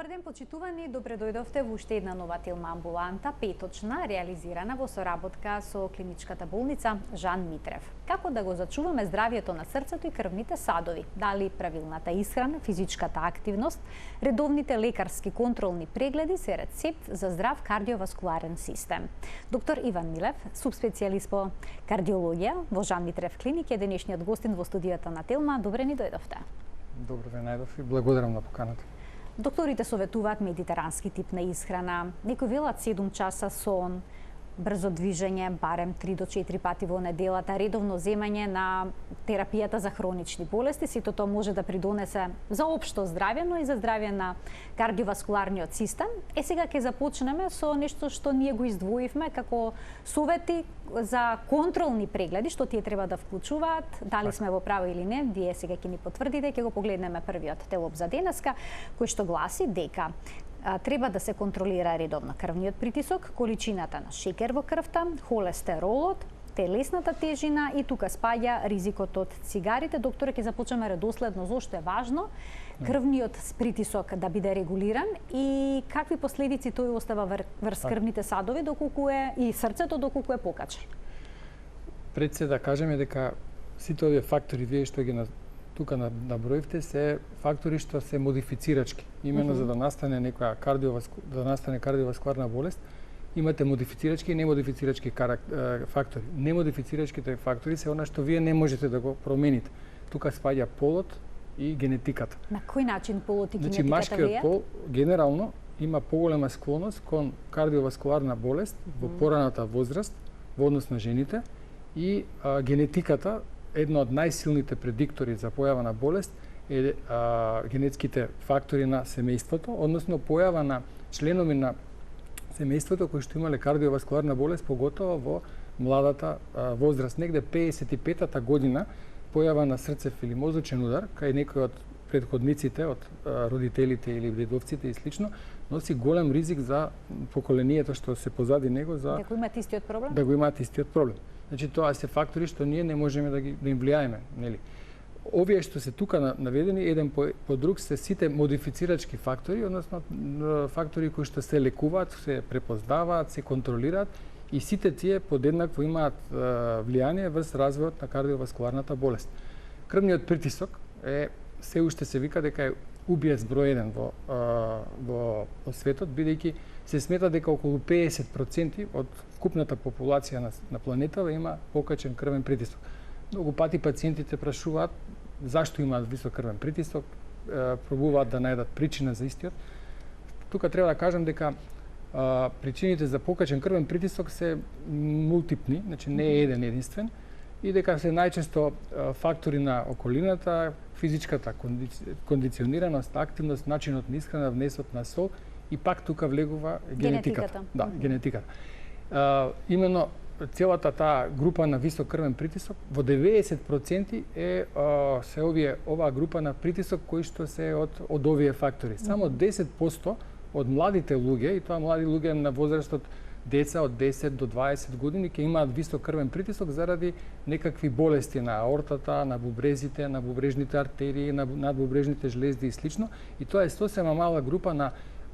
Добар ден, почитувани, добре дојдовте во уште една нова Телма амбуланта, петочна, реализирана во соработка со клиничката болница Жан Митрев. Како да го зачуваме здравието на срцето и крвните садови? Дали правилната исхрана, физичката активност, редовните лекарски контролни прегледи се рецепт за здрав кардиоваскуларен систем. Доктор Иван Милев, субспецијалист по кардиологија во Жан Митрев клиник, е денешниот гостин во студијата на Телма. Добре ни дојдовте. Добро ве најдов и благодарам на поканата. Докторите советуваат медитерански тип на исхрана, некои велат 7 часа сон, брзо движење, барем 3 до 4 пати во неделата, редовно земање на терапијата за хронични болести. Сето тоа може да придонесе за општо здравје, но и за здравје на кардиоваскуларниот систем. Сега ќе започнеме со нешто што ние го издвоивме како совети за контролни прегледи, што тие треба да вклучуваат, дали сме во право или не, вие сега ќе ни потврдите, ќе го погледнеме првиот телоп за денеска, кој што гласи дека треба да се контролира редовно крвниот притисок, количината на шекер во крвта, холестеролот, телесната тежина и тука спаѓа ризикот од цигарите. Докторе, ќе започнеме редоследно зошто е важно крвниот притисок да биде регулиран и какви последици тој остава врз крвните садови доколку е и срцето доколку е покачен. Пред се да кажеме дека сите овие фактори вие што ги тука наброивте се фактори што се модифицирачки. Именно за да настане некоја кардиоваскуларна болест, имате модифицирачки и немодифицирачки фактори. Немодифицирачките фактори се она што вие не можете да го промените. Тука спаѓа полот и генетиката. На кој начин полот и генетиката машкиот влијаат? пол генерално има поголема склоност кон кардиоваскуларна болест во пораната возраст во однос на жените и генетиката, една од најсилните предиктори за појава на болест е генетските фактори на семејството, односно појава на членови на семејството кои што имале кардиоваскуларна болест, поготово во младата возраст. Негде 55-та година појава на срцев или мозочен удар, кај некои од претходниците, од родителите или дедовците и слично, носи голем ризик за поколението што се позади него за да го имаат истиот проблем. Да го имаат истиот проблем. Значи тоа се фактори што ние не можеме да им влијаеме, нели? Овие што се тука наведени еден по друг се сите модифицирачки фактори, односно фактори кои што се лекуваат, се препознаваат, се контролираат и сите тие подеднакво имаат влијание врз развојот на кардиоваскуларната болест. Крвниот притисок е се уште се вика дека е убиец број 1 во светот, бидејќи се смета дека околу 50% од вкупната популација на планетава има покачен крвен притисок. Многу пати пациентите прашуваат зашто имаат висок крвен притисок, пробуваат да најдат причина за истиот. Тука треба да кажам дека причините за покачен крвен притисок се мултипни, значи не е еден единствен, и дека се најчесто фактори на околината, физичката кондиционираност, активност, начинот на исхрана, внесот на сол и пак тука влегува генетиката. Да, генетиката. Именно целата таа група на висок крвен притисок во 90% се оваа група на притисок кои што се од овие фактори. Само 10% од младите луѓе, и тоа млади луѓе на возрастот деца од 10 до 20 години ќе имаат висок крвен притисок заради некакви болести на аортата, на бубрезите, на бубрежните артерии, на надбубрежните жлезди и слично. И тоа е сосема мала група на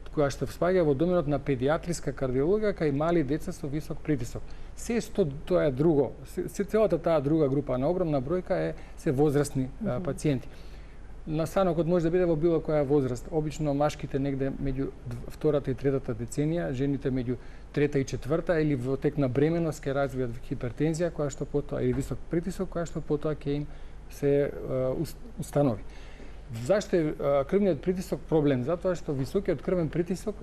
која што спаѓа во доменот на педиатриска кардиологија кај мали деца со висок притисок. Тоа е друго. Целата таа друга група на огромна бројка се возрастни пациенти. Настанокот може да биде во било која возраст. Обично машките негде меѓу втората и третата деценија, жените меѓу трета и четврта или во тек на бременост ќе развијат хипертензија која што потоа или висок притисок која што потоа ќе им се установи. Зашто е крвниот притисок проблем? Затоа што високиот крвен притисок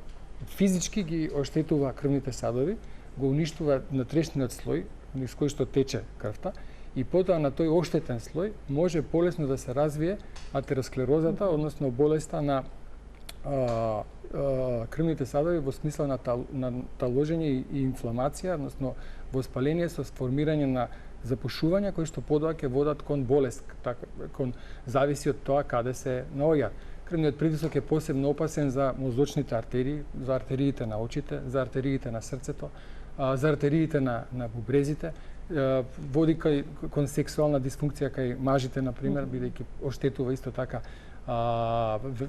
физички ги оштетува крвните садови, го уништува внатрешниот слој низ кој што тече крвта и потоа на тој оштетен слој може полесно да се развие атеросклерозата, односно болеста на крвните садови во смисла на таложење и инфламација, односно воспаление со сформирање на запушувања кои што подоа ќе водат кон болест, зависи од тоа каде се наоѓаат. Крвниот притисок е посебно опасен за мозочните артерии, за артериите на очите, за артериите на срцето, за артериите на бубрезите, води кон сексуална дисфункција кај мажите, например, бидејќи оштетува исто така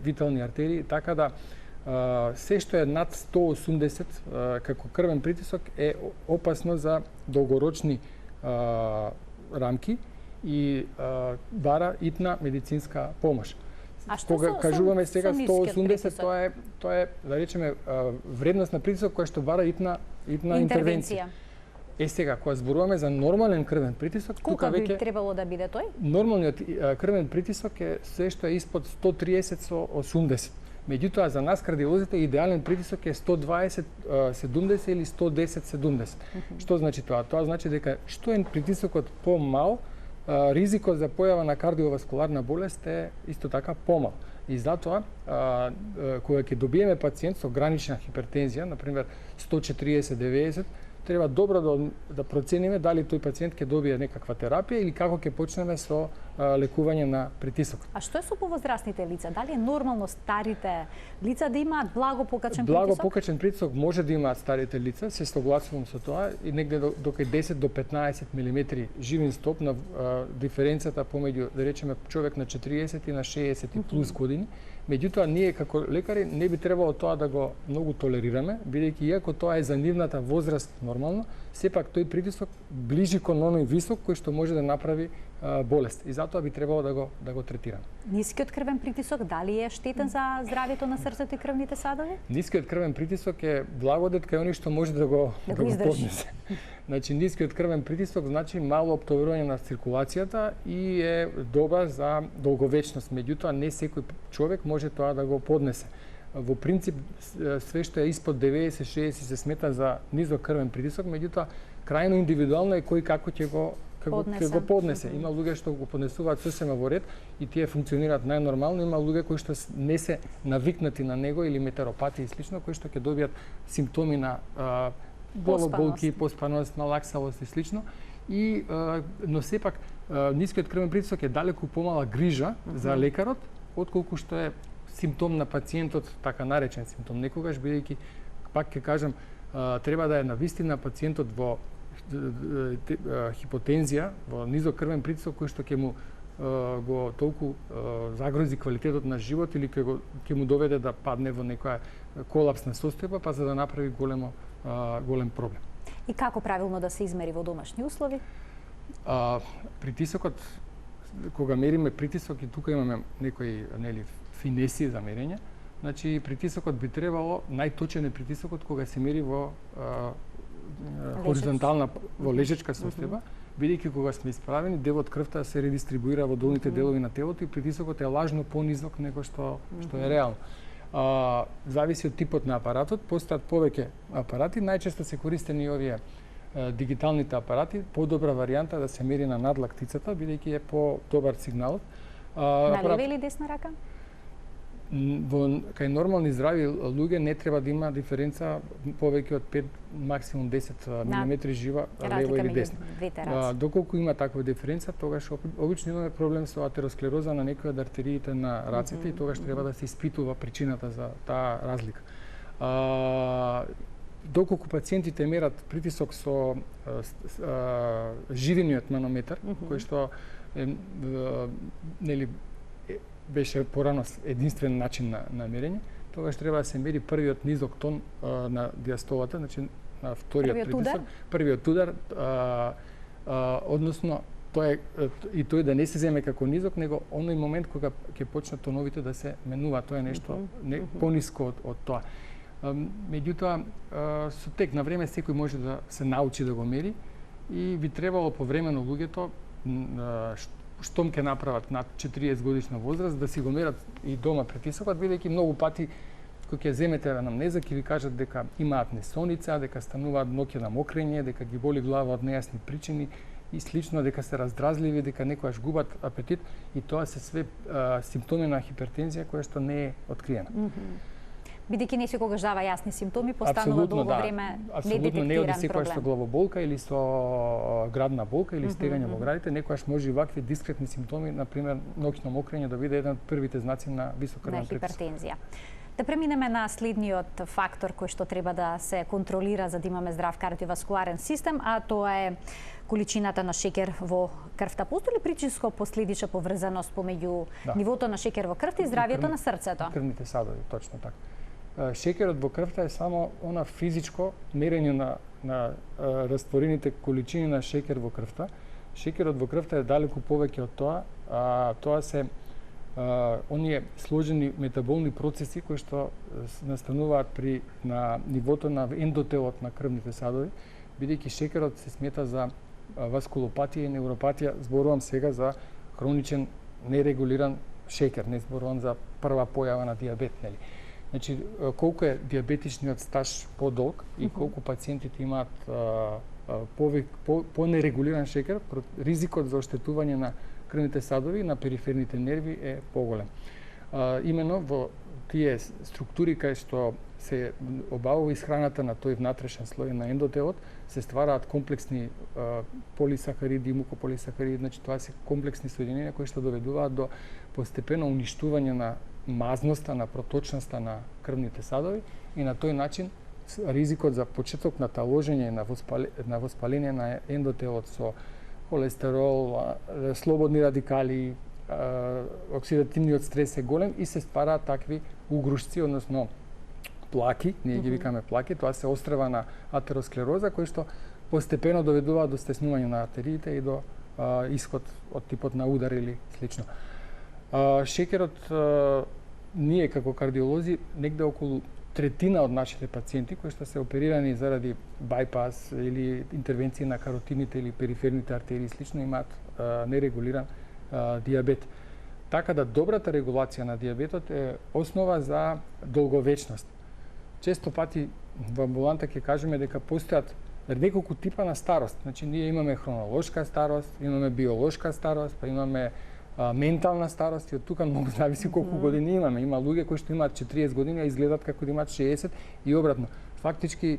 витални артерии, така да се што е над 180 како крвен притисок е опасно за долгорочни рамки и бара итна медицинска помош. А што Кога кажуваме сега со 180, тоа е да речеме вредност на притисок која што бара итна интервенција. Сега, кога зборуваме за нормален крвен притисок, колку би требало да биде тој? Нормалниот крвен притисок е се што е испод 130 со 80. Меѓутоа, за нас кардиолозите идеален притисок е 120-70 или 110-70. Што значи тоа? Тоа значи дека што е притисокот помал, ризикот за појава на кардиоваскуларна болест е исто така помал. И затоа, кога ќе добиеме пациент со гранична хипертензија, например 140-90, треба добро да процениме дали тој пациент ќе добие некаква терапија или како ќе почнеме со лекување на притисокот. А што е со повозрастните лица? Дали е нормално старите лица да имаат благо покачен притисок? Благо покачен притисок може да имаат старите лица, се согласувам со тоа, и негде до 10 до 15 мм живин стоп на диференцијата помеѓу, да речеме, човек на 40 и на 60 плюс години. Меѓутоа, ние како лекари не би требало тоа да го многу толерираме, бидејќи иако тоа е за нивната возраст нормално, сепак тој притисок ближи кон оној висок кој што може да направи болест. И затоа би требало да го третираме. Нискиот крвен притисок дали е штетен за здравјето на срцето и крвните садови? Нискиот крвен притисок е благодет кај оној што може да го поднесе. Значи, нискиот крвен притисок значи мало оптоврување на циркулацијата и е добар за долговечност. Меѓутоа, не секој човек може тоа да го поднесе. Во принцип, све што е испод 90-60 се смета за низок крвен притисок, меѓутоа, крајно индивидуално е кој како ќе го поднесе. Има луѓе што го поднесуваат сосема во ред и тие функционираат најнормално, има луѓе кои што не се навикнати на него или метеоропати и слично, кои што ќе добијат симптоми на главоболки, поспаност, налаксалост и слично. Но сепак нискиот крвен притисок е далеку помала грижа за лекарот отколку што е симптом на пациентот, така наречен симптом некогаш, бидејќи пак ќе кажам, треба да е навистина пациентот во хипотензија, во низок крвен притисок кој што ќе му го толку загрози квалитетот на живот или ќе му доведе да падне во некоја колапсна состојба, па за да направи голем проблем. И како правилно да се измери во домашни услови? Притисокот, кога мериме притисок, и тука имаме некои финеси за мерење, значи притисокот би требало, најточен е притисокот кога се мери во хоризонтална, во лежечка состојба, бидејќи кога сме исправени, дел од крвта се редистрибуира во долните делови на телото и притисокот е лажно понизок него што е реално. Зависи од типот на апаратот, постојат повеќе апарати, најчесто се користени овие дигиталните апарати, подобра варијанта да се мери на надлак птицата, бидејќи е по-добар сигналот. На лева или десна рака? Кај нормални здрави луѓе не треба да има диференца повеќе од 5, максимум 10 мм жива лево или десно. Доколку има таква диференца, тогаш обично имаме проблем со атеросклероза на некои од артериите на рацете и тогаш треба да се испитува причината за таа разлика. Доколку пациентите мерат притисок со живиниот манометар, кој што беше порано единствен начин на мерење, тогаш треба да се мери првиот низок тон на диастолата, значи на вториот притисок, првиот удар, односно тој да не се земе како низок, него оној момент кога ќе почнат тоновите да се менува, тоа е нешто пониско од тоа. Меѓутоа, со тек на време секој може да се научи да го мери и би требало повремено луѓето штом ќе направат над 40 годишна возраст, да си го мерат и дома притисокот, бидејќи многу пати кога ќе земете анамнеза ќе ви кажат дека имаат несоница, дека стануваат ноќно мокрење, дека ги боли глава од нејасни причини и слично, дека се раздразливи, дека некогаш губат апетит и тоа се све симптоми на хипертензија која што не е откриена. Бидејќи не секогаш дава јасни симптоми, постанува долго време недетектиран не оди секогаш проблем. со главоболка или со градна болка или стегање во градите, некогаш може и вакви дискретни симптоми, например ноќно мокрење, да биде еден од првите знаци на висок крвен притисок. Хипертензија. Да преминеме на следниот фактор кој што треба да се контролира за да имаме здрав кардиоваскуларен систем, а тоа е количината на шеќер во крвта. Постои ли причинско-последична поврзаност помеѓу нивото на шеќер во крвта и здравјето на срцето? Крвните садови, точно така. шеќерот во крвта е само она физичко мерење на растворените количини на шеќер во крвта. Шеќерот во крвта е далеку повеќе од тоа, тоа се оние сложени метаболни процеси кои што настануваат на нивото на ендотелот на крвните садови, бидејќи шеќерот се смета за васкулопатија и невропатија. Зборувам сега за хроничен нерегулиран шеќер, не зборувам за прва појава на дијабет, нели? Значи, колку е дијабетичниот стаж подолг и колку пациентите имаат по-нерегулиран шеќер, ризикот за оштетување на крвните садови и на периферните нерви е поголем. Имено во тие структури кај што се обавува исхраната на тој внатрешен слој на ендотелот, се ствараат комплексни полисахариди, мукополисахариди, значи тоа се комплексни соединенија кои што доведуваат до постепено уништување на мазноста, на проточноста на крвните садови и на тој начин ризикот за почеток на таложење на воспаление на ендотелот со холестерол, слободни радикали, оксидативниот стрес е голем и се ствараат такви угрушци, односно плаки, ние ги викаме плаки, тоа се острва на атеросклероза кој што постепено доведува до стеснување на артериите и до исход од типот на удар или слично. Шеќерот, ние како кардиолози негде околу третина од нашите пациенти кои што се оперирани заради байпас или интервенции на каротидните или периферните артерии и слично имаат нерегулиран дијабет. Така да добрата регулација на дијабетот е основа за долговечност. Често пати во амбуланта ќе кажеме дека постојат неколку типа на старост. Значи, ние имаме хронолошка старост, имаме биолошка старост, па имаме ментална старост и од тука многу зависи колку години имаме. Има луѓе кои што имаат 40 години, а изгледаат како да имаат 60 и обратно. Фактички,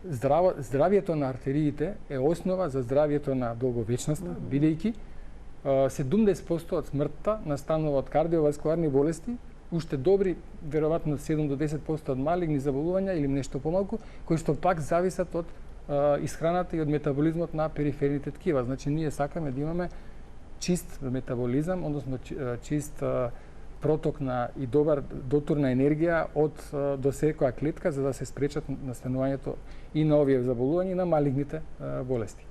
здравието на артериите е основа за здравието на долговечноста, бидејќи 70% од смртта настанува од кардиоваскуларни болести, уште добри, веројатно 7 до 10% од малигни заболувања или нешто помалку, кои што пак зависат од исхраната и од метаболизмот на периферните ткива. Значи, ние сакаме да имаме чист метаболизам, односно чист проток на и добар дотур на енергија од до секоја клетка за да се спречат настанувањето и на овие заболувања и на малигните болести.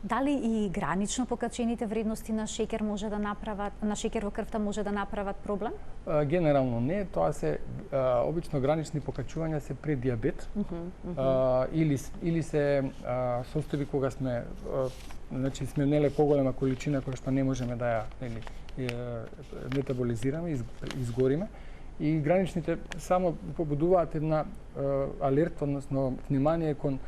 Дали и гранично покачените вредности на шеќер може да направат на шеќер во крвта може да направат проблем? Генерално не, тоа се обично гранични покачувања се пред дијабет. Или се состојби кога сме значи сме неле поголема количина која што не можеме да ја метаболизираме, изгориме и граничните само побудуваат една алерт, односно внимание кон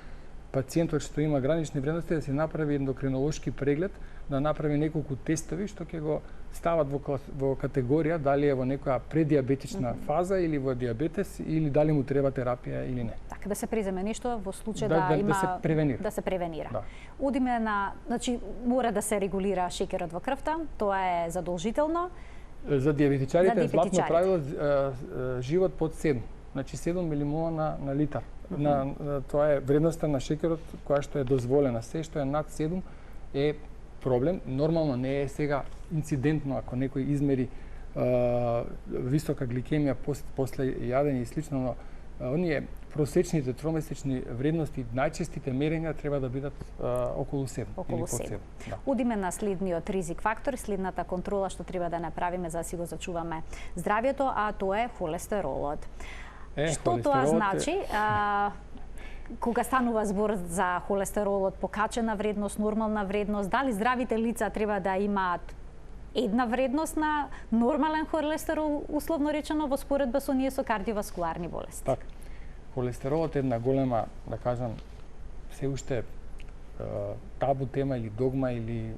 пациентот што има гранични вредности да се направи ендокринолошки преглед, да направи неколку тестови што ќе го стават во категорија дали е во некоја предиабетична фаза или во диабетес или дали му треба терапија или не. Така да се преземе нешто во случај да има да се превенира. Да. Одиме на, значи мора да се регулира шеќерот во крвта, тоа е задолжително. За диабетичарите е златно правило живот под 7. Значи 7 милимола на литар. Тоа е вредноста на шеќерот која што е дозволена. Се што е над 7 е проблем. Нормално не е сега инцидентно ако некој измери висока гликемија после јадење и слично, но оние просечните тромесечни вредности, најчестите мерења треба да бидат околу 7 или под 7. Да. Одиме на следниот ризик фактор, следната контрола што треба да направиме за да си го зачуваме здравието, а тоа е холестеролот. Што тоа значи? Кога станува збор за холестеролот, покачена вредност, нормална вредност, дали здравите лица треба да имаат една вредност на нормален холестерол, условно речено, во споредба со ние со кардиоваскуларни болести? Така. Холестеролот е една голема, да кажам, се уште табу тема или догма или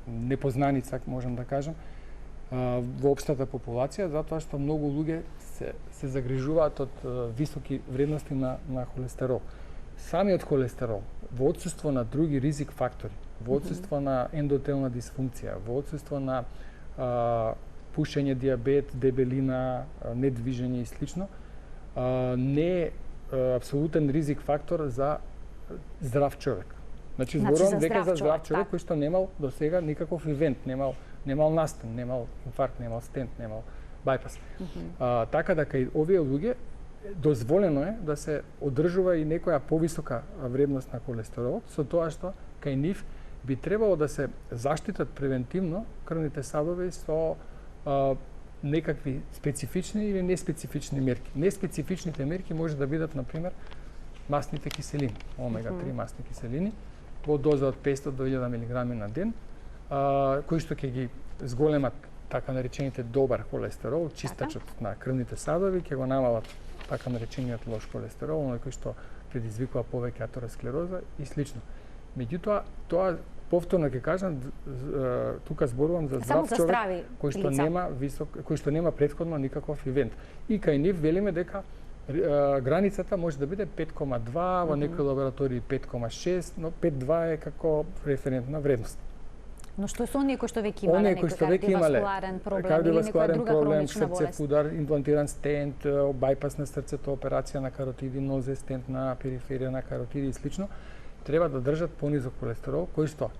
непознаница, можам да кажам, во општата популација, затоа што многу луѓе се загрижуваат од високи вредности на холестерол. Самиот холестерол, во отсуство на други ризик фактори, во отсуство на ендотелна дисфункција, во отсуство на пушење, дијабет, дебелина, недвижење и слично, не е апсолутен ризик фактор за здрав човек. Значи, зборувам дека за здрав човек кој што немал до сега никаков ивент, немал настан, немал инфаркт, немал стент, немал байпас. Така да кај овие луѓе дозволено е да се одржува и некоја повисока вредност на холестерол, со тоа што кај нив би требало да се заштитат превентивно крвните садови со некакви специфични или неспецифични мерки. Неспецифичните мерки може да бидат, например, масните киселини, омега-3 масни киселини, во доза од 500 до 1000 мг на ден, кои што ќе ги зголемат така наречените добар холестерол, чистачот на крвните садови, ќе го намалат така наречениот лош холестерол, оној кој што предизвикува повеќе атеросклероза и слично. Меѓутоа, тоа повторно ќе кажам, тука зборувам за здрав човек кој што нема кој што нема претходно никаков ивент. И кај нив велиме дека границата може да биде 5,2, во некои лаборатории 5,6, но 5,2 е како референтна вредност. Но што е со оние кои што веќе имале некој кардиоваскуларен проблем или некоја друга хронична болест? Срцев удар, имплантиран стент, бајпас на срцето, операција на каротиди, нозе стент на периферија на каротиди и слично, треба да држат понизок холестерол, кој што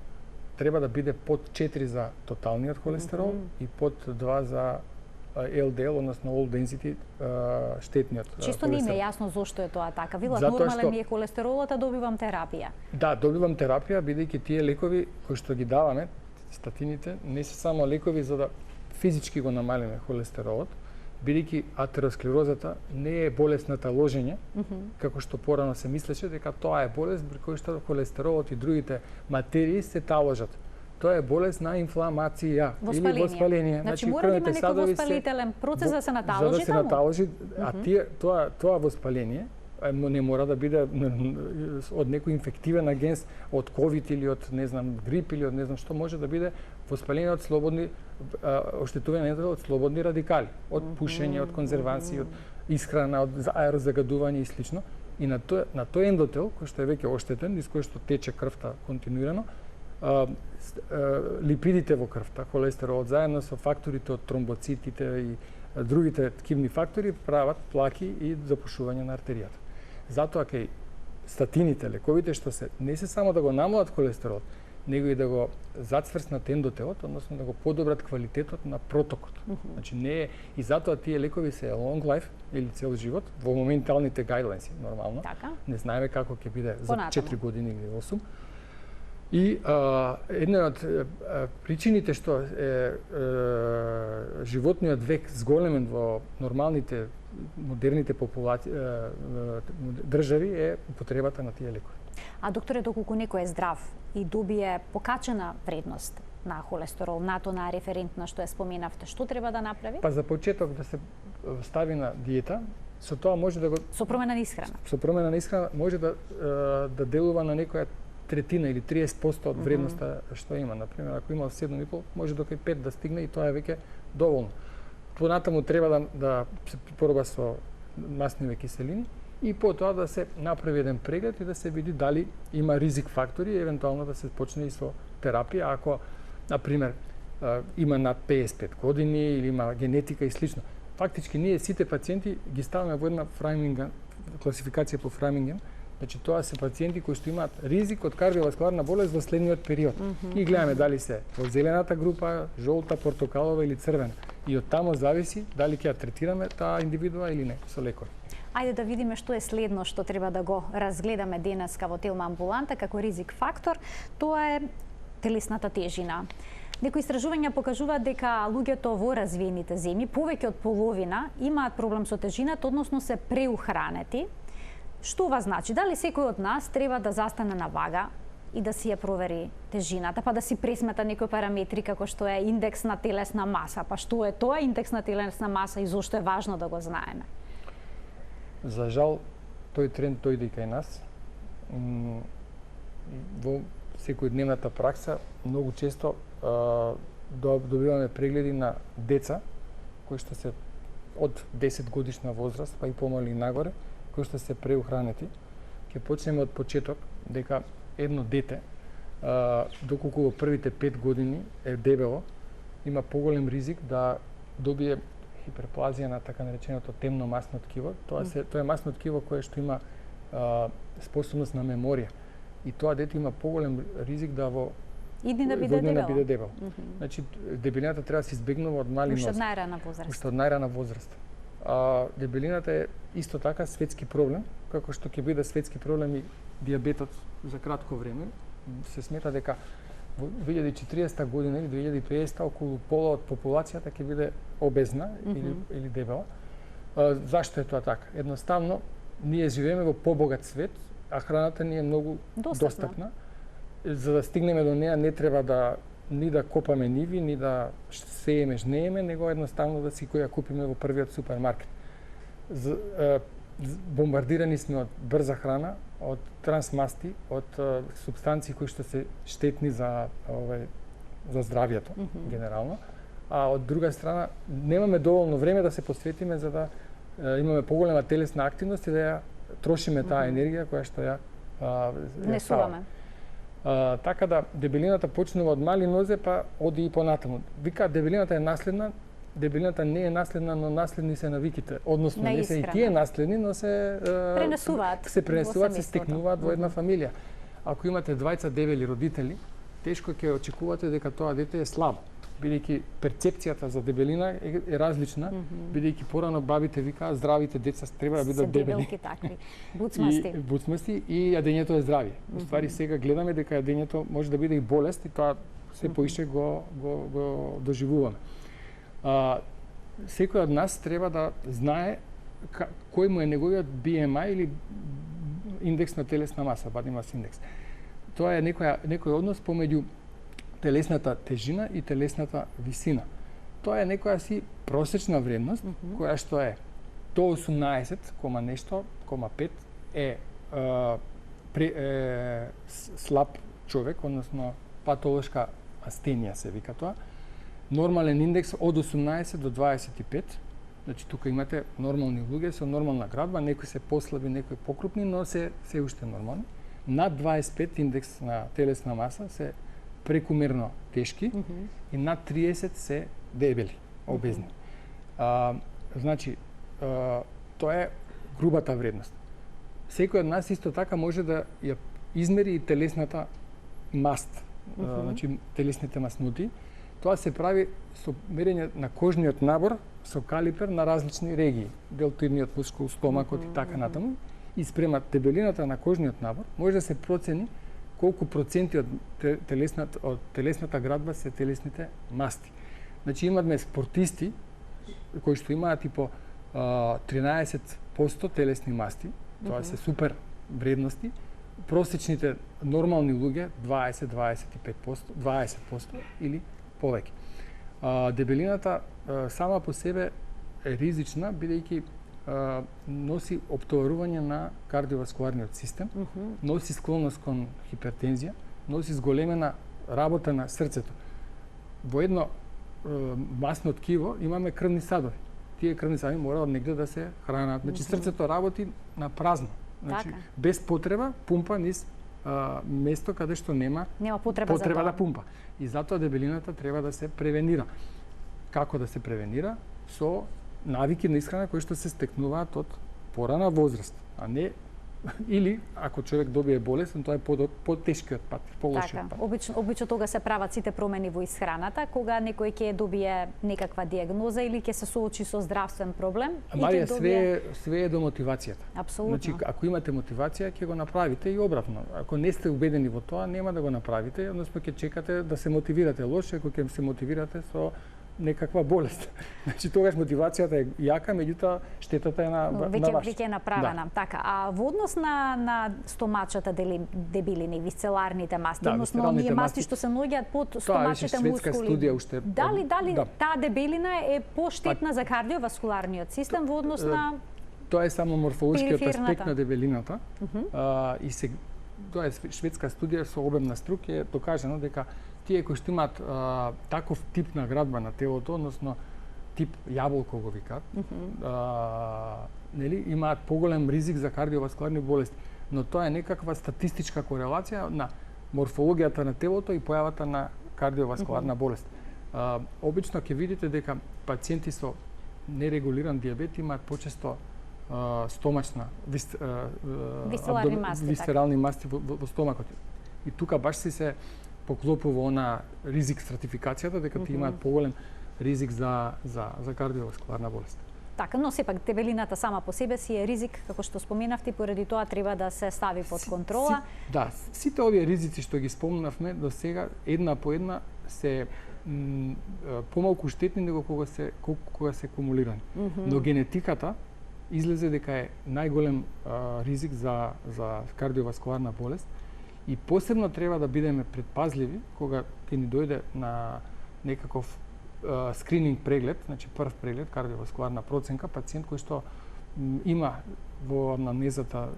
треба да биде под 4 за тоталниот холестерол и под 2 за LDL, односно low density, штетниот холестерол. Чисто не ми е јасно зошто е тоа така. Велат нормален ми е холестеролот, а добивам терапија. Да, добивам терапија, бидејќи тие лекови кои што ги даваме, статините, не се само лекови за да физички го намалиме холестеролот, бидејќи атеросклерозата не е болест на таложење, како што порано се мислеше дека тоа е болест при која што холестеролот и другите материи се таложат. Тоа е болест на инфламација или воспаление. Значи мора да има некој воспалителен процес да се наталожи таму. За да се наталожи, а тоа воспаление не мора да биде од некој инфективен агент, од ковид или од не знам грип или од не знам што, може да биде воспаление од слободни оштетување од слободни радикали, од пушење, од конзервација, од исхрана, од аерозагадување и слично. И на тој ендотел кој што е веќе оштетен, низ кој што тече крвта континуирано, липидите во крвта, холестеролот заедно со факторите од тромбоцитите и другите ткивни фактори прават плаки и запушување на артеријата. Затоа кај статините, лековите што се не се само да го намалат холестеролот, него и да го зацврснат ендотелот, односно да го подобрат квалитетот на протокот. Значи не е, и затоа тие лекови се long life или цел живот во моменталните guidelines нормално. Така? Не знаеме како ќе биде за 4 години или 8. И една од причините што животниот век зголемен во нормалните модерните држави е употребата на тие лекови. А докторе, доколку некој е здрав и добие покачена вредност на холестерол, нато на референтна што ја споменавте, што треба да направи? Па за почеток да се стави на диета, со тоа може да го со промена на исхрана. Со промена на исхрана може да делува на некоја третина или 30% од вредноста што има. Например, ако има 7,5, може до 5 да стигне и тоа е веќе доволно. Понатаму треба да се проба со масниве киселини и потоа да се направи еден преглед и да се види дали има ризик фактори, евентуално да се почне и со терапија, ако, например, има над 55 години или има генетика и слично. Фактички ние сите пациенти ги ставаме во една Фрайминген, класификација по Фрайминген. Значи тоа се пациенти кои што имаат ризик од кардиоваскуларна болест во следниот период. И гледаме дали се во зелената група, жолта, портокалова или црвена. И од тамо зависи дали ќе ја третираме таа индивидуа или не со лекови. Ајде да видиме што е следно што треба да го разгледаме денеска во Телма амбуланта како ризик фактор. Тоа е телесната тежина. Некои истражувања покажуваат дека луѓето во развиените земји, повеќе од половина, имаат проблем со тежината, односно се преухранети. Што ова значи? Дали секој од нас треба да застане на вага и да си ја провери тежината, па да си пресмета некои параметри како што е индекс на телесна маса? Па што е тоа индекс на телесна маса и зошто е важно да го знаеме? За жал, тој тренд дојде и кај нас. Во секојдневната пракса многу често добиваме прегледи на деца кои што се од 10 годишна возраст, па и помали нагоре, кои што се преухранети. Ќе почнеме од почеток дека едно дете, доколку во првите 5 години е дебело, има поголем ризик да добие хиперплазија на така нареченото темно масно ткиво. Тоа е масно ткиво кое што има способност на меморија. И тоа дете има поголем ризик да во иднина биде дебел. Значи дебелината треба да се избегнува од мали нозе. Уште од најрана возраст. Уште од најрана возраст. Дебелината е исто така светски проблем, како што ќе биде светски проблем и дијабетот за кратко време. Се смета дека во 2040 година или 2050 околу пола од популацијата ќе биде обезна или дебела. Зашто е тоа така? Едноставно, ние живееме во побогат свет, а храната ни е многу достапна. За да стигнеме до неа не треба да ни да копаме ниви, ни да сееме, жнееме, него едноставно да си која купиме во првиот супермаркет. Бомбардирани сме од брза храна, од трансмасти, од супстанции кои што се штетни за здравјето генерално. А од друга страна немаме доволно време да се посветиме за да имаме поголема телесна активност и да ја трошиме таа енергија која што ја внесуваме. Така да дебелината почнува од мали нозе па оди и понатаму. Вика дебелината е наследна, дебелината не е наследна, но наследни се навиките. Односно не се и тие наследни, но се пренесуваат, се стекнуваат во една фамилија. Ако имате двајца дебели родители, тешко ќе очекувате дека тоа дете е слабо, бидејќи перцепцијата за дебелина е различна, бидејќи порано бабите викаат здравите деца треба да бидат дебели. Дебелки такви, буцмасти и јадењето е здравје. Уствари сега гледаме дека јадењето може да биде и болест и тоа се поише го доживуваме. Секој од нас треба да знае кој му е неговиот BMI или индекс на телесна маса, body mass index. Тоа е некој однос помеѓу телесната тежина и телесната висина. Тоа е некоја си просечна вредност, која што е до 18,5 е слаб човек, односно патолошка астенија се вика тоа. Нормален индекс од 18 до 25. Значи тука имате нормални луѓе со нормална градба, некои се послаби, некои покрупни, но се уште нормални. Над 25 индекс на телесна маса се прекумерно тешки и над 30 се дебели, обезни. Значи, тоа е грубата вредност. Секој од нас исто така може да ја измери и телесната маст, значи телесните масноти. Тоа се прави со мерење на кожниот набор со калипер на различни регии, делтоидниот мускул, стомакот и така натаму. И спрема дебелината на кожниот набор може да се процени колку проценти од телесната градба се телесните масти. Значи имаме спортисти кои што имаат и по 13% телесни масти, тоа се супер вредности. Просечните нормални луѓе 20-25%, 20% или повеќе. Дебелината сама по себе е ризична, бидејќи носи оптоварување на кардиоваскуларниот систем, носи склоност кон хипертензија, носи зголемена работа на срцето. Во едно масно ткиво имаме крвни садови. Тие крвни садови мора од негде да се хранат. Значи срцето работи на празно. Значи без потреба пумпа низ место каде што нема потреба да пумпа. И затоа дебелината треба да се превенира. Како да се превенира? Со навики на исхрана кои што се стекнуваат од порана возраст, а не или ако човек добие болест, тоа е потешкиот пат, полошиот пат. Обично тога се прават сите промени во исхраната, кога некој ќе добие некаква диагноза или ќе се соочи со здравствен проблем. Марија, све е до мотивацијата. Апсолутно. Значи, ако имате мотивација, ќе го направите и обратно. Ако не сте убедени во тоа, нема да го направите, односно ќе чекате да се мотивирате лошо, ако ќе се мотивирате со некаква болест. Значи тогаш мотивацијата е јака, меѓутоа штетата е на ваш. Веќе е направена. Така, а во однос на стомачата дебелини, висцеларните масти, односно оние масти што се наоѓаат под стомачните мускули. Дали таа дебелина е поштетна за кардиоваскуларниот систем во однос на тоа е само морфолошкиот аспект на дебелината. И се тоа е шведска студија со обемна струк е докажано дека тие кои што имаат таков тип на градба на телото, односно тип јаболко го викаат, нели, имаат поголем ризик за кардиоваскуларни болести, но тоа е некаква статистичка корелација на морфологијата на телото и појавата на кардиоваскуларна болест. Обично ќе видите дека пациенти со нерегулиран дијабет имаат почесто стомачна висцерални масти во стомакот. И тука баш се поклопува она ризик стратификацијата дека ти имаат поголем ризик за кардиоваскуларна болест. Така, но сепак дебелината сама по себе си е ризик, како што споменавте, поради тоа треба да се стави под контрола. Сите овие ризици што ги спомнавме до сега, една по една се помалку штетни него кога се кумулирани. Но генетиката излезе дека е најголем ризик за кардиоваскуларна болест и посебно треба да бидеме предпазливи кога ќе ни дојде на некаков скрининг преглед, значи прв преглед, кардиоваскуларна проценка, пациент кој што има во анамнезата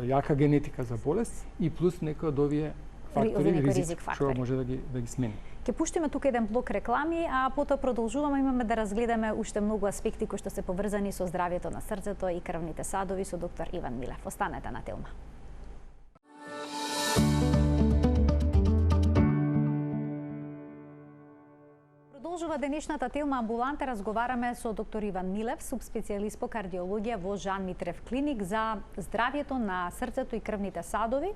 јака генетика за болест и плюс некои од овие фактори, ризик што може да ги смени. Ќе пуштиме тука еден блок реклами, а потоа продолжуваме, имаме да разгледаме уште многу аспекти кои што се поврзани со здравјето на срцето и крвните садови со доктор Иван Милев. Останете на Телма. Продолжува денешната Телма амбуланта. Разговараме со доктор Иван Милев, субспецијалист по кардиологија во Жан Митрев клиник за здравјето на срцето и крвните садови,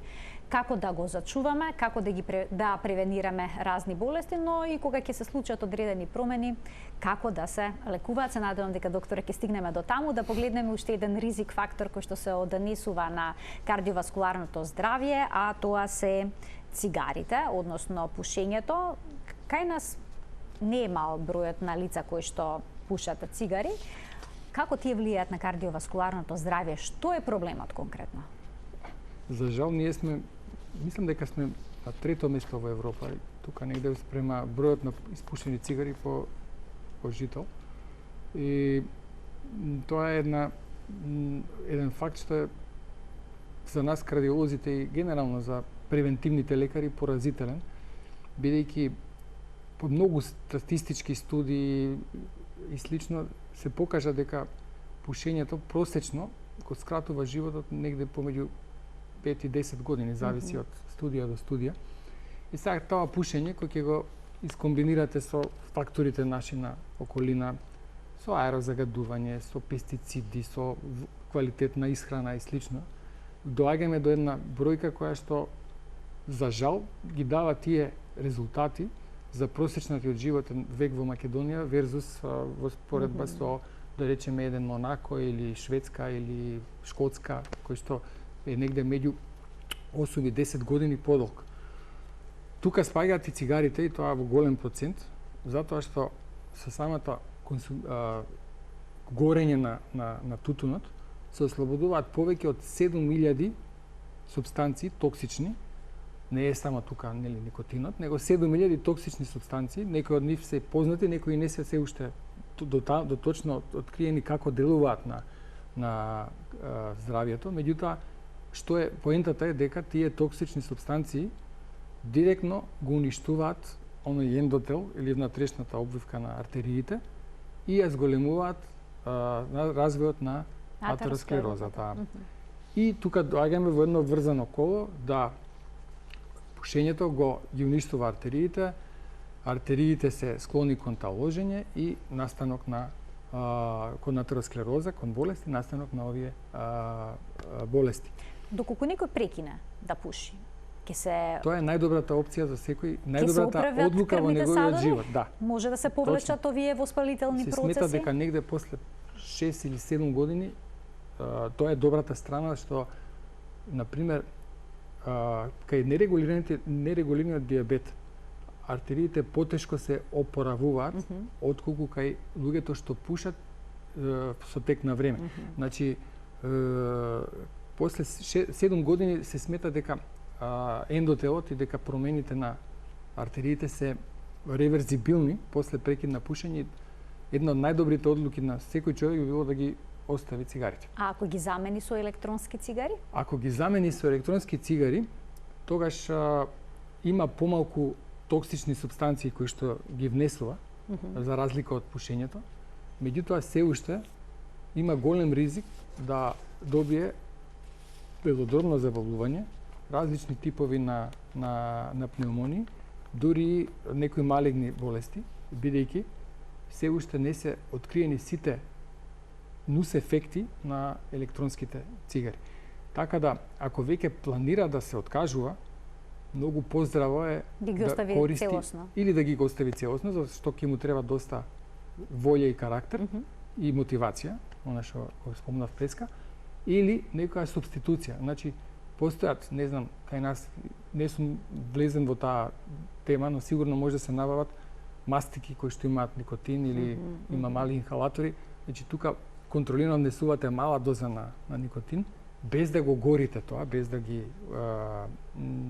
како да го зачуваме, како да превенираме разни болести, но и кога ќе се случат одредени промени, како да се лекуваат. Се надевам дека докторе ќе стигнеме до таму да погледнеме уште еден ризик фактор кој што се однесува на кардиоваскуларното здравје, а тоа се цигарите, односно пушењето. Кај нас не е мал бројот на лица кои што пушат цигари. Како тие влијаат на кардиоваскуларното здравје? Што е проблемот конкретно? За жал, ние сме, мислам дека сме на трето место во Европа, тука негде спрема бројот на испушени цигари по жител. И тоа е еден факт што е за нас кардиолозите и генерално за превентивните лекари поразителен, бидејќи по многу статистички студии и слично се покажа дека пушењето просечно го скратува животот негде помеѓу 5 и 10 години, зависи од студија до студија. И сега тоа пушење кој ќе го искомбинирате со факторите наши на околина, со аерозагадување, со пестициди, со квалитетна исхрана и слично, доаѓаме до една бројка која што за жал ги дава тие резултати за просечниот животен век во Македонија верзус во споредба со, да речеме, еден Монако или Шведска или Шкотска, кој што е негде меѓу 8 и 10 години подолг. Тука спаѓаат и цигарите, и тоа во голем процент, затоа што со самата горење на тутунот се ослободуваат повеќе од 7000 супстанции токсични. Не е само тука, нели, никотинот, него 7000 токсични супстанции, некои од нив се познати, некои не се уште до точно откриени како делуваат на здравјето. Меѓутоа, што е поентата е дека тие токсични супстанции директно го уништуваат оној ендотел или внатрешната обвивка на артериите и ја зголемуваат развојот на атеросклерозата. И тука доаѓаме во едно врзано коло да пушењето ги уништува артериите се склони кон таложење и настанок кон атеросклероза, кон болести, настанок на овие болести. Доколку некој прекине да пуши, тоа е најдобрата опција за секој, најдобрата одлука во неговиот живот. Да. Може да се повлечат овие воспалителни процеси? Се смета дека негде после 6 или 7 години тоа е добрата страна што, например, кај нерегулираниот диабет, артериите потешко се опоравуваат отколку кај луѓето што пушат со тек на време. Значи, после 7 години се смета дека ендотелот и дека промените на артериите се реверзибилни после прекид на пушење. Една од најдобрите одлуки на секој човек би било да ги остави цигарите. А ако ги замени со електронски цигари? Ако ги замени со електронски цигари, тогаш има помалку токсични супстанции кои што ги внесува, за разлика од пушењето. Меѓутоа, се уште има голем ризик да добие белодробно заболување, различни типови на пневмонии, дури некои малигни болести, бидејќи се уште не се откриени сите нус ефекти на електронските цигари. Така да, ако веќе планира да се откажува, многу поздраво е да користи целосно. Или да ги остави целосно, зашто ќе му треба доста волја и карактер и мотивација, она што го спомнав преска, или некоја субституција. Значи, постојат, не знам, кај нас, не сум влезен во таа тема, но сигурно може да се набават мастики кои што имаат никотин или има мали инхалатори. Значи, тука контролирано внесувате мала доза на никотин, без да го горите тоа, без да ги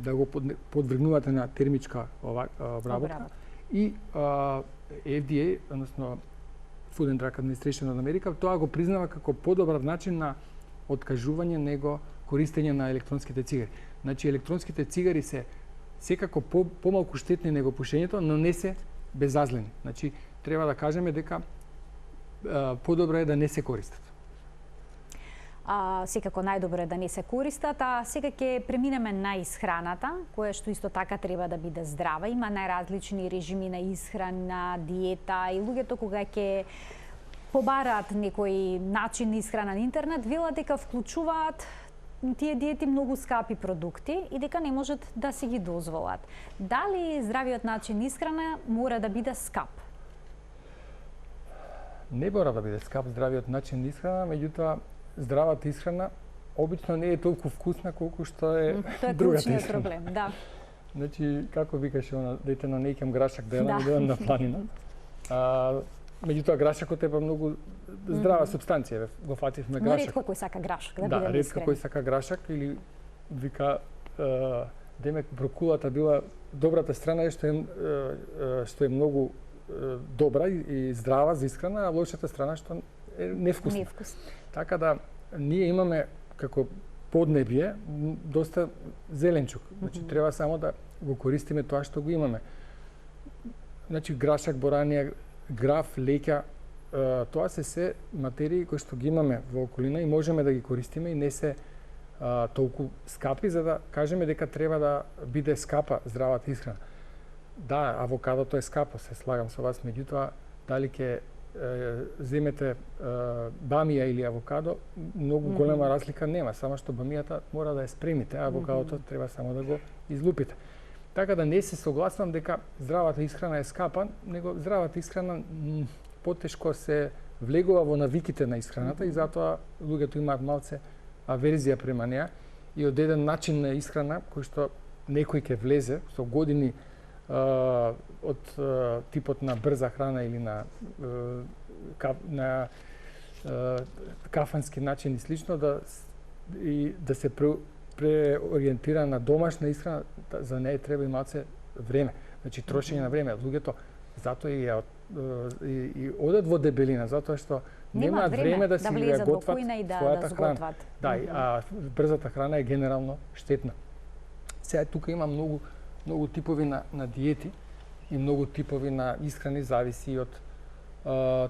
да го подвргнувате на термичка обработка. И FDA, односно Food and Drug Administration од Америка, тоа го признава како подобар начин на откажување него користење на електронските цигари. Значи, електронските цигари се секако помалку штетни него пушењето, но не се безазлени. Значи, треба да кажеме дека подобро е да не се користат. Секако најдобро е да не се користат, а сега ќе преминеме на исхраната, која што исто така треба да биде здрава. Има најразлични режими на исхрана, диета и луѓето кога ќе побараат некој начин на исхрана на интернет, велат дека вклучуваат тие диети многу скапи продукти и дека не можат да си ги дозволат. Дали здравиот начин на исхрана мора да биде скап? Не мора да биде скап здравиот начин на исхрана, меѓутоа здравата исхрана обично не е толку вкусна колку што е другата исхрана. Проблем, да. Значи, како викаше она дете на неќам грашак да јадам на планина. Меѓутоа грашакот е многу здрава супстанција, го фативме грашак. Но ретко кој сака грашак, да бидеме ретко кој сака грашак или вика демек брокулата била добрата страна е што е многу добра и здрава за исхрана, а лошата страна што е невкусна. Така да ние имаме како поднебје доста зеленчук. Значи треба само да го користиме тоа што го имаме. Значи грашак, боранија, граф, леќа, тоа се материи кои што ги имаме во околина и можеме да ги користиме и не се толку скапи за да кажеме дека треба да биде скапа здравата исхрана. Да, авокадото е скапо, се слагам со вас, меѓутоа дали ќе земете бамија или авокадо, многу голема разлика нема, само што бамијата мора да ја спремите, а авокадото треба само да го излупите. Така да не се согласувам дека здравата исхрана е скапа, него здравата исхрана потешко се влегува во навиките на исхраната и затоа луѓето имаат малце аверзија према неа и од еден начин на исхрана кој што некој ќе влезе со години од типот на брза храна или на кафански начин и слично да се преориентира на домашна исхрана, за неја треба и малце време. Значи трошење на време. Луѓето затоа и одат во дебелина, затоа што немаат време да си ја готват својата храна. Да, а брзата храна е генерално штетна. Сега тука има многу типови на диети и многу типови на исхрани, зависи од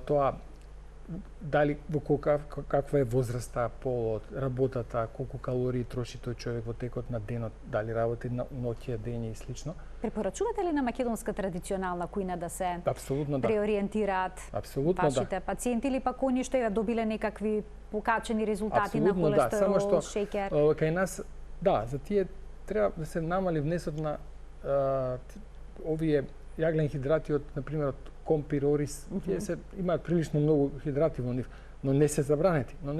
тоа дали во каква е возраста, полот, работата, колку калории троши тој човек во текот на денот, дали работи ноќе, дење и слично. Препорачувате ли на македонска традиционална кујна да се апсолутно да преориентираат вашите пациенти или пак они што ја добиле некакви покачени резултати на холестерол, шеќер? Кај нас, да, за тие треба да се намали внесот на овие јаглени хидрати од, например, од компир, орис, тие имаат прилично многу хидрати во нив, но не се забранети, но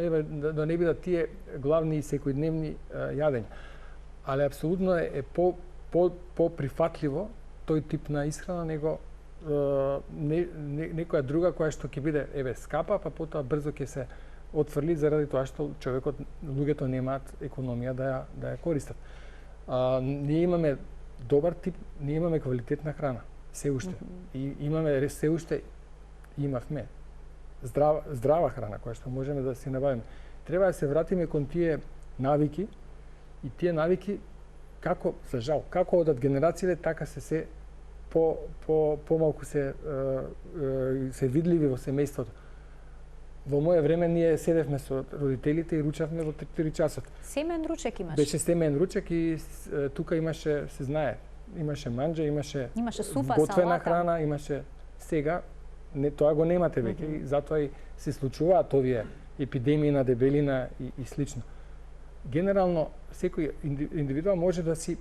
да не бидат тие главни и секојдневни јадења. Але апсолутно е по-прифатливо тој тип на исхрана него некоја друга која што ќе биде скапа, па потоа брзо ќе се отфрли заради тоа што луѓето немаат економија да ја користат. Ние имаме добар тип, ние имаме квалитетна храна, се уште. И имаме се уште имавме здрава храна која што можеме да си набавиме. Треба да се вратиме кон тие навики и тие навики како за жал, како одат генерациите, така се помалку се видливи во семејството. Во моје време ние седевме со родителите и ручавме во 3 часот. Семен ручек имаш? Беше семен ручек и тука имаше, се знае, имаше манџа, имаше супа, готвена храна, имаше сега тоа го немате веќе и затоа и се случуваат овие епидемии на дебелина и слично. Генерално секој индивидуал може да си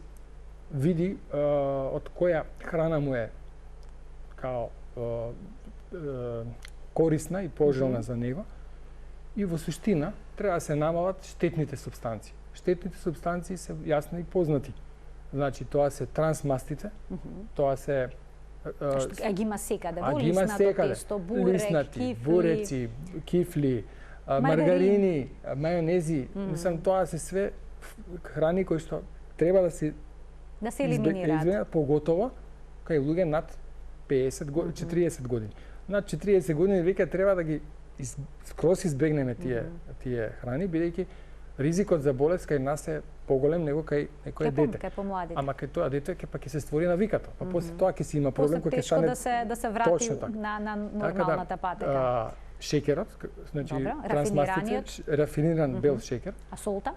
види од која храна му е као корисна и пожелна за него И во суштина треба да се намалат штетните супстанции. Штетните супстанции се јасно и познати. Значи тоа се трансмастите, тоа се А ги има секаде, во ги има лиснато секаде. тесто, бурек, Лиснати, кифли. буреци, кифли, маргарини, мајонези, мислам тоа се све храни кои што треба да се елиминираат. поготово кај луѓе над 50 години, 40 години. Над 40 години веќе треба да ги скроз избегнеме тие храни, бидејќи ризикот за болест кај нас е поголем него кај некое дете. Кај помладите. Ама кај тоа дете ќе се створи навиката. Па после тоа ќе си има проблем кој ќе стане да се врати на нормалната патека. Шеќерот, значи трансмастите, рафиниран бел шеќер. А солта?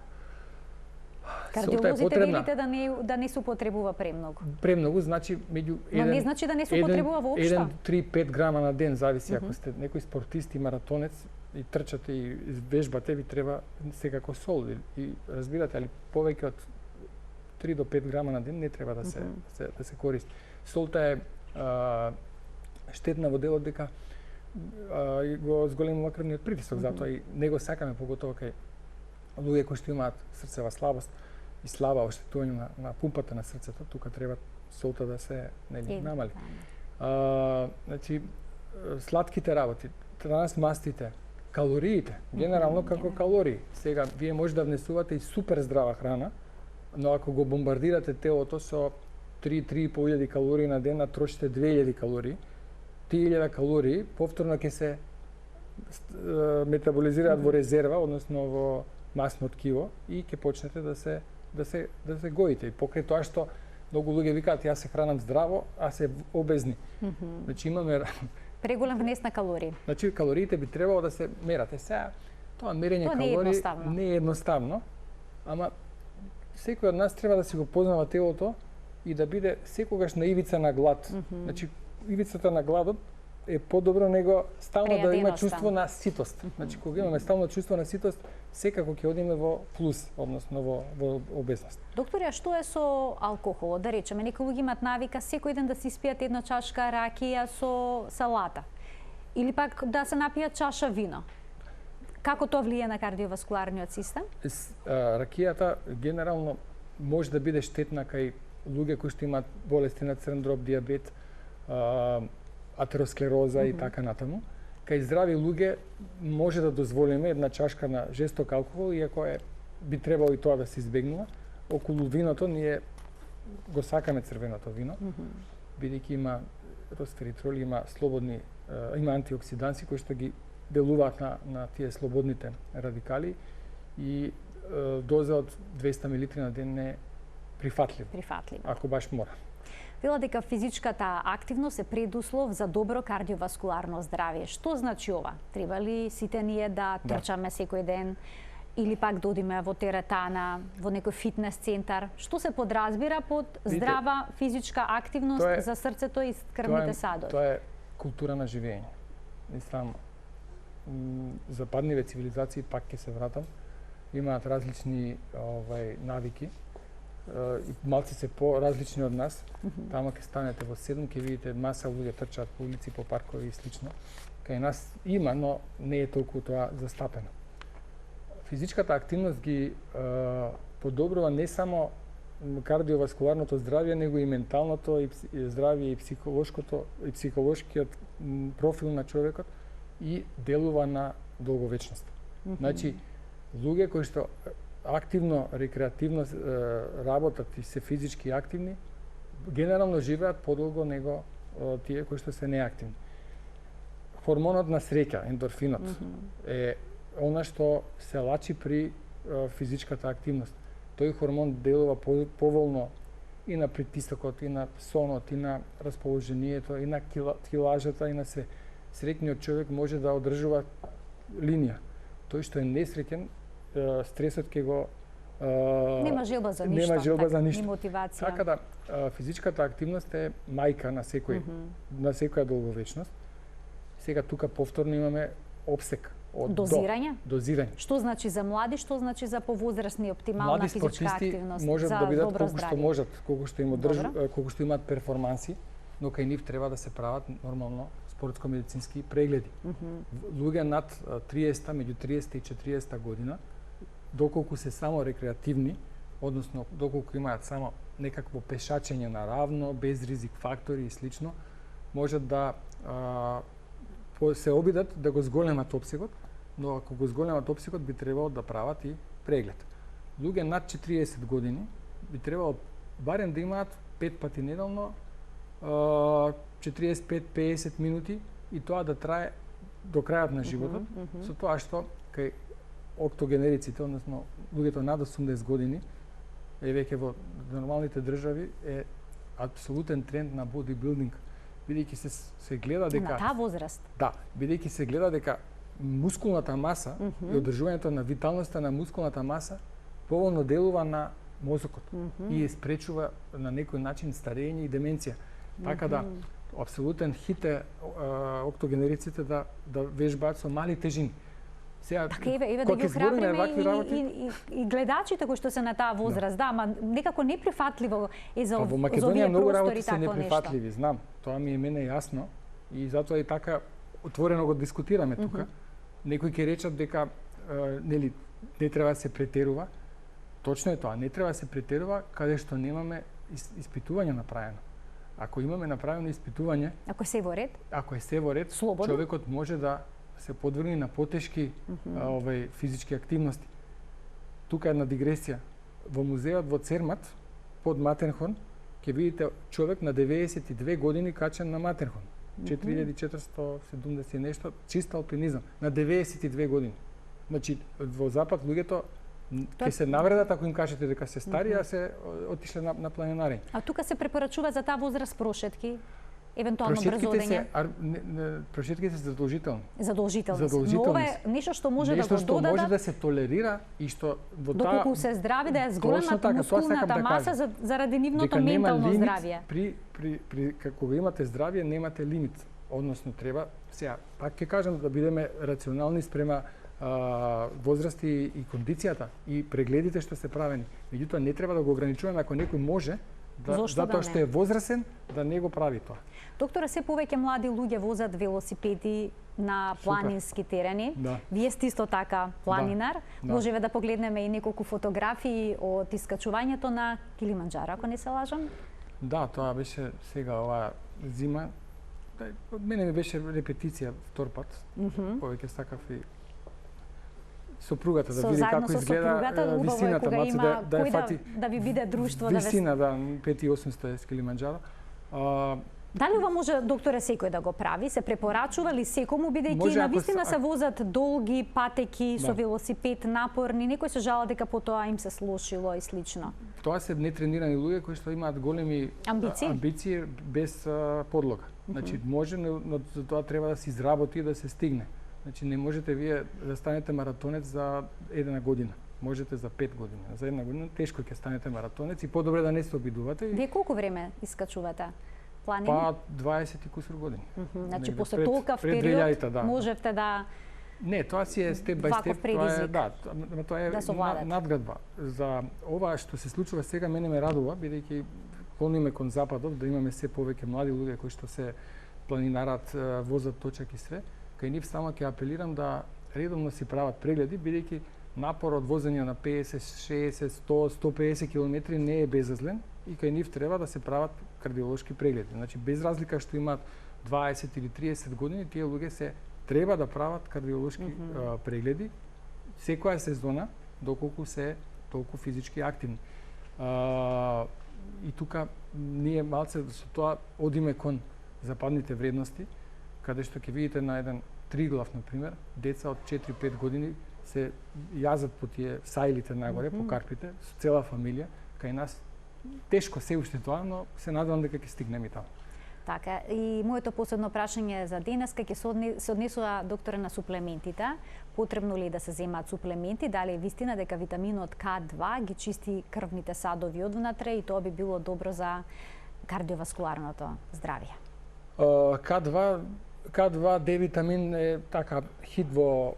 Кардиолозите велите да не се употребува премногу. Премногу значи меѓу 1 Но не значи да не се употребува воопшто. 1, 3, 5 грама на ден, зависи ако сте некој спортист и маратонец и трчате и вежбате, ви треба секако сол и разбирате, али повеќе од 3 до 5 грама на ден не треба да се користи. Солта е штетна во делот дека го зголемува крвниот притисок, затоа и не го сакаме, поготово кај луѓе кои што имаат срцева слабост и слаба оштетување на пумпата на срцето, тука треба солта да се намали. Значи сладките работи, трансмастите, калориите, генерално како калории. Сега вие може да внесувате и супер здрава храна, но ако го бомбардирате телото со 3-3.500 калории на ден, а трошите 2000 калории, 3000 калории повторно ќе се метаболизираат во резерва, односно во масно ткиво и ќе почнете да се гоите. И покрај тоа што многу луѓе викаат јас се хранам здраво, а се обезни. Значи имаме преголем внес на калории. Значи калориите би требало да се мерате. Сега тоа мерење калории не е едноставно, ама секој од нас треба да си го познава телото и да биде секогаш на ивица на глад. Значи ивицата на гладот е подобро него стално да има чувство на ситост. Значи кога имаме стално чувство на ситост, секако ќе одиме во плюс, односно во обезност. Доктор, а што е со алкохолот? Да речеме, некои луѓе имаат навика секој ден да си испијат една чашка ракија со салата. Или пак да се напијат чаша вино. Како тоа влие на кардиоваскуларниот систем? Ракијата генерално може да биде штетна кај луѓе кои што имаат болести на црн дроб, диабет, атеросклероза и така натаму. Кај здрави луѓе може да дозволиме една чашка на жесток алкохол, иако би требало и тоа да се избегнува. Околу виното ние го сакаме црвеното вино, бидејќи има ростеритроли, има слободни, има антиоксиданси кои што ги делуваат на тие слободните радикали и доза од 200 мл на ден не е прифатливо. Ако баш мора. Вела дека физичката активност е предуслов за добро кардиоваскуларно здравје. Што значи ова? Треба ли сите ние да трчаме секој ден или пак да одиме во теретана, во некој фитнес центар? Што се подразбира под здрава физичка активност за срцето и крвните садови? Тоа е култура на живење. Мислам, западниве цивилизации, пак ќе се вратам, имаат различни навики, и малци се по-различни од нас. Тама ќе станете во 7, ќе видите маса луѓе трчаат по улици, по паркови и слично. Кај нас има, но не е толку тоа застапено. Физичката активност ги подобрува не само кардиоваскуларното здравје, него и менталното и здравје и психолошкиот профил на човекот и делува на долговечност. Значи, луѓе кои што активно, рекреативно работат и се физички активни, генерално живеат подолго него тие кои што се неактивни. Хормонот на среќа, ендорфинот, е она што се лачи при физичката активност. Тој хормон делува поволно и на притисокот, и на сонот, и на расположението, и на килажата, и на се. Среќниот човек може да одржува линија. Тој што е несреќен, стресот ќе го нема желба за ништо. Нема желба за ништо. Ни мотивација. Така да физичката активност е мајка на секоја долговечност. Сега тука повторно имаме обсек од дозирање. Што значи за млади, што значи за повозрастни оптимална физичка активност можат за да бидат добро колку што можат, колку што имаат перформанси, но кај нив треба да се прават нормално спортско-медицински прегледи. Луѓе над 30, меѓу 30 и 40 година, доколку се само рекреативни, односно доколку имаат само некакво пешачење на равно, без ризик фактори и слично, можат да се обидат да го зголемат опсегот, но ако го зголемат опсегот би требало да прават и преглед. Луѓе над 40 години би требало барем да имаат 5 пати неделно 45-50 минути и тоа да трае до крајот на животот, со тоа што кај октогенериците, односно луѓето над 80 години, веќе во нормалните држави е апсолутен тренд на бодибилдинг, бидејќи се гледа дека на таа возраст. Да, бидејќи се гледа дека мускулната маса и одржувањето на виталноста на мускулната маса поволно делува на мозокот и ја спречува на некој начин старење и деменција. Така да апсолутен хит е октогенериците да вежбаат со мали тежини. Сега, така еве да ги охрабриме и гледачите кои што се на таа возраст, да, ама некако неприфатливо е за во Македонија многу работи се неприфатливи, знам. Тоа ми е мене јасно и затоа и така отворено го дискутираме тука. Некои ќе речат дека нели не треба да се претерува. Точно е тоа, не треба да се претерува каде што немаме испитување направено. Ако имаме направено испитување, ако е се во ред, слободно, човекот може да се подврни на потешки физички активности. Тука е една дигресија. Во музеот во Цермат, под Матерхорн, ќе видите човек на 92 години качен на Матерхорн. 4470 нешто, чист алпинизам, на 92 години. Значи, во Запад луѓето ќе се навредат ако им кажете дека се стари, а се отишле на планинарење. А тука се препорачува за таа возраст прошетки? Евентуално брзо одење? Прошетките се задолжителни. Задолжителни. Но ова е нешто што може да го додадат. Нешто што може да се толерира и што во таа доколку се здрави да е зголемат мускулната маса заради нивното ментално здравје. При кога имате здравје немате лимит, односно треба сега пак ќе кажам да бидеме рационални спрема возрасти и кондицијата и прегледите што се правени. Меѓутоа не треба да го ограничуваме ако некој може затоа што е возрасен да не го прави тоа. Доктора, се повеќе млади луѓе возат велосипеди на планински терени. Да. Вие сте исто така планинар. Да. Можеме да погледнеме и неколку фотографии од искачувањето на Килиманџаро, ако не се лажам. Да, тоа беше сега оваа зима. Од мене ми беше репетиција втор пат. Повеќе сакав и сопругата да види како изгледа висината, да фати да ви биде друштво, висина, да 5800 Килиманџаро. Дали ова може, докторе, секој да го прави? Се препорачува ли секому, бидејќи навистина се возат долги патеки со велосипед напорни, некој се жала дека потоа им се слошило и слично? Тоа се нетренирани луѓе кои што имаат големи амбиции без подлога. Значи може, но за тоа треба да се изработи и да се стигне. Значи не можете вие да станете маратонец за една година. Можете за 5 години. За една година тешко ќе станете маратонец и подобре да не се обидувате. Вие колку време искачувате планини? Па 20 и кусур години. Значи после толков период можевте да Не, тоа си е степ бај степ, тоа е надградба. За ова што се случува сега мене ме радува, бидејќи клониме кон западов, да имаме се повеќе млади луѓе кои што се планинарат, возат точак и све. Кај нив само ќе апелирам да редовно си прават прегледи, бидејќи напор од возење на 50, 60, 100, 150 км не е безазлен и кај нив треба да се прават кардиолошки прегледи. Значи без разлика што имаат 20 или 30 години, тие луѓе се треба да прават кардиолошки прегледи секоја сезона доколку се толку физички активни. И тука ние малце со тоа одиме кон западните вредности, каде што ќе видите на еден триглав, например, деца од 4-5 години се јазат по тие сајлите нагоре, по карпите, со цела фамилија. Кај нас тешко се уште тоа, но се надевам дека ќе стигнеме и таму. Така, и моето последно прашање за денеска ќе се однесува, докторе, на суплементите. Потребно ли да се земаат суплементи? Дали е вистина дека витаминот К2 ги чисти крвните садови одвнатре и тоа би било добро за кардиоваскуларното здравје? К2 Д витамин е така хит во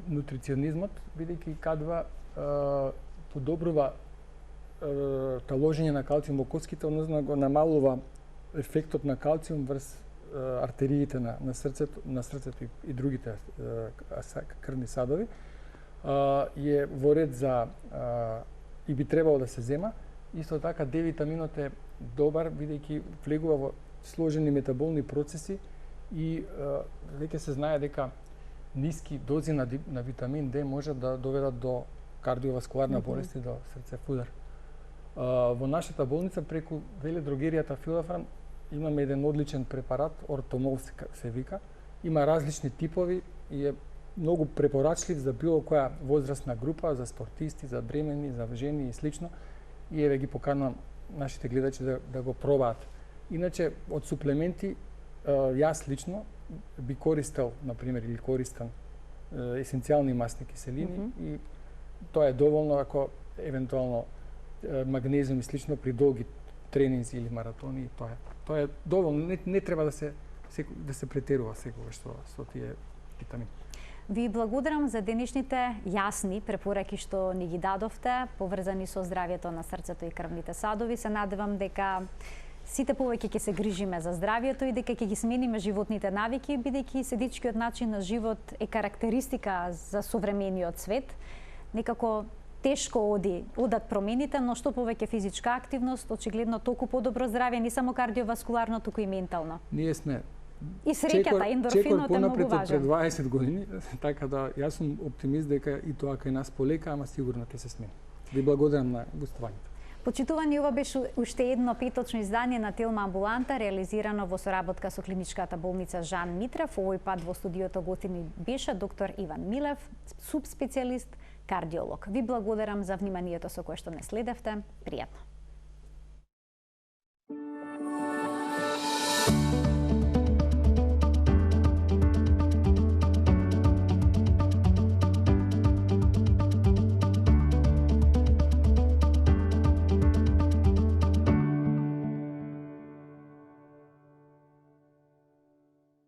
нутриционизмот, бидејќи К2 подобрува таложење на калциум во коските, односно го намалува ефектот на калциум врз артериите на срцето и другите крвни садови, е во ред за и би требало да се зема. Исто така D-витаминот е добар бидејќи влегува во сложени метаболни процеси и веќе се знае дека ниски дози на витамин D може да доведат до кардиоваскуларна болест и до срцев удар. Во нашата болница преку веледрогеријата Филофран имаме еден одличен препарат, ортомол се вика. Има различни типови и е многу препорачлив за било која возрастна група, за спортисти, за бремени, за жени и слично. И еве ги поканувам нашите гледачи да го пробаат. Иначе од суплементи јас лично би користел, например, или користам есенцијални масни киселини и тоа е доволно ако евентуално магнезиум и слично при долги тренинзи или маратони, тоа е доволно, не треба да се претерува секогаш со тие витамини. Ви благодарам за денешните јасни препораки што ни ги дадовте, поврзани со здравјето на срцето и крвните садови. Се надевам дека сите повеќе ќе се грижиме за здравјето и дека ќе ги смениме животните навики, бидејќи седичкиот начин на живот е карактеристика за современиот свет. Некако тешко одат промените, но што повеќе физичка активност, очигледно толку подобро здравје, не само кардиоваскуларно, туку и ментално. Ние сме и среќата, ендорфинот е многу важен. Пред 20 години, така да јас сум оптимист дека и тоа кај нас полека, ама сигурно ќе се смени. Ви благодарам на гостувањето. Почитувани, ова беше уште едно петочно издание на Телма амбуланта, реализирано во соработка со клиничката болница Жан Митрев. Овој пат во студиото гостин беше доктор Иван Милев, субспецијалист, кардиолог. Ви благодарам за вниманието со кое што не следевте. Пријатно.